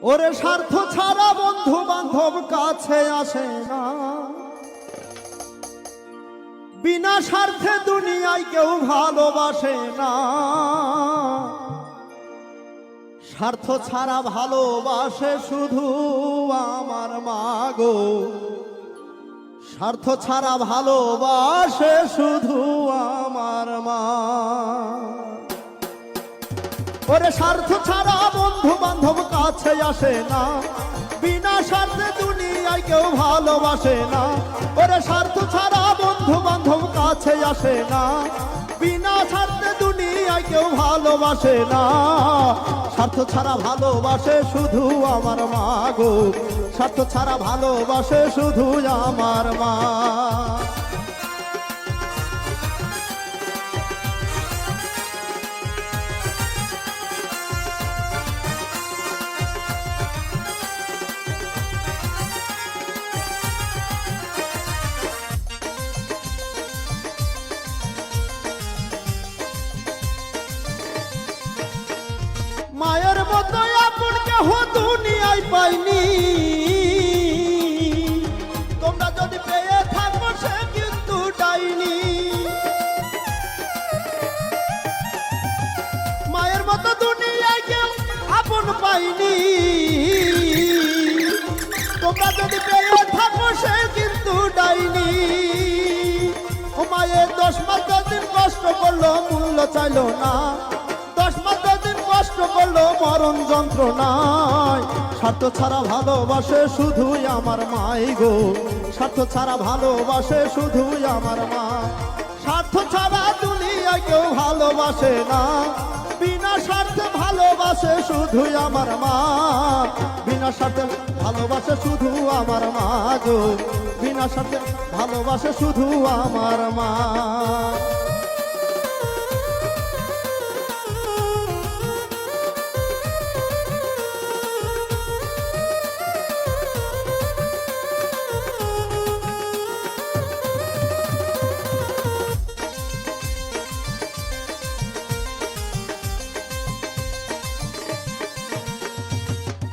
ওরে স্বার্থ ছাড়া বন্ধু বান্ধব কাছে আসে না, বিনা স্বার্থে দুনিয়ায় কেউ ভালোবাসে না। স্বার্থ ছাড়া ভালোবাসে শুধু আমার মা গো, স্বার্থ ছাড়া ভালোবাসে শুধু আমার মা। ওরে স্বার্থ ছাড়া বন্ধু বান্ধব কাছে আসে না, বিনা স্বার্থে দুনিয়ায় কেউ ভালোবাসে না। ওরে স্বার্থ ছাড়া বন্ধু বান্ধব কাছে আসে না, বিনা স্বার্থে দুনিয়ায় কেউ ভালোবাসে না। স্বার্থ ছাড়া ভালোবাসে শুধু আমার মা গো, স্বার্থ ছাড়া ভালোবাসে শুধু আমার মা। মায়ের মতো আপন কেহ দুনিয়ায় পাইনি, তোমরা যদি পেয়ে থাকো সে কিন্তু ডাইনি। মায়ের মতো দুনিয়ায় কেউ আপন পাইনি, তোমরা যদি পেয়ে থাকো সে কিন্তু ডাইনি। ও মায়ের 10 মাস 10 দিন কষ্ট করলো মূল্য চাইলো না, 10 মাস 10 দিন কষ্ট করলো মরণ যন্ত্রণায়। স্বার্থ ছাড়া ভালোবাসে শুধুই আমার মাই গো, স্বার্থ ছাড়া ভালোবাসে শুধুই আমার মা। স্বার্থ ছাড়া দুনিয়ায় কেউ ভালোবাসে না, বিনা স্বার্থে ভালোবাসে শুধুই আমার মা। বিনা স্বার্থে ভালোবাসে শুধু আমার মা গো, বিনা স্বার্থে ভালোবাসে শুধু আমার মা।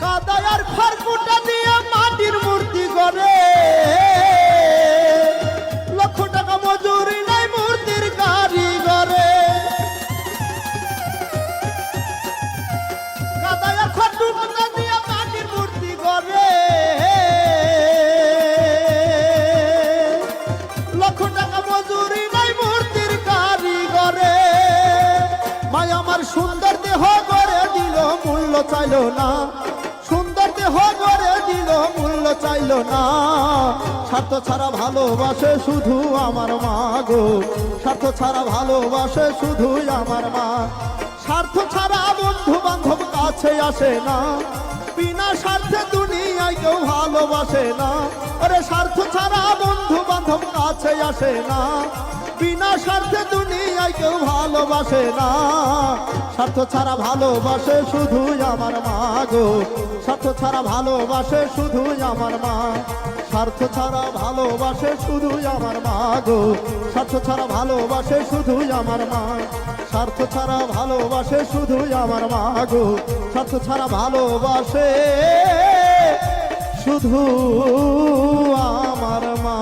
কাদায়ার খড়কুটা দিয়ে মাটির মূর্তি করে, লক্ষ টাকা মজুরি নাই মূর্তির কারিগরে। কাদায়ার খড়কুটা দিয়ে মাটির মূর্তি করে, লক্ষ টাকা মজুরি নাই মূর্তির কারিগরে। মাই আমার সুন্দর দেহ করে দিল মূল্য চাইল না, সুন্দর দেহ গড়ে দিল মূল্য চাইল না। স্বার্থ ছাড়া ভালোবাসে শুধু আমার মা গো, স্বার্থ ছাড়া ভালোবাসে শুধু আমার মা। স্বার্থ ছাড়া বন্ধু বান্ধব কাছে আসে না, বিনা স্বার্থে দুনিয়ায় কেউ ভালোবাসে না। আরে স্বার্থ ছাড়া বন্ধু বান্ধব কাছে আসে না, বিনা স্বার্থে দুনিয়ায় কেউ ভালোবাসে না। স্বার্থ ছাড়া ভালোবাসে শুধু আমার মা গো, স্বার্থ ছাড়া ভালোবাসে শুধু আমার মা। স্বার্থ ছাড়া ভালোবাসে শুধু আমার মা গো, স্বার্থ ছাড়া ভালোবাসে শুধু আমার মা। স্বার্থ ছাড়া ভালোবাসে শুধু আমার মা গো, স্বার্থ ছাড়া ভালোবাসে শুধু আমার মা।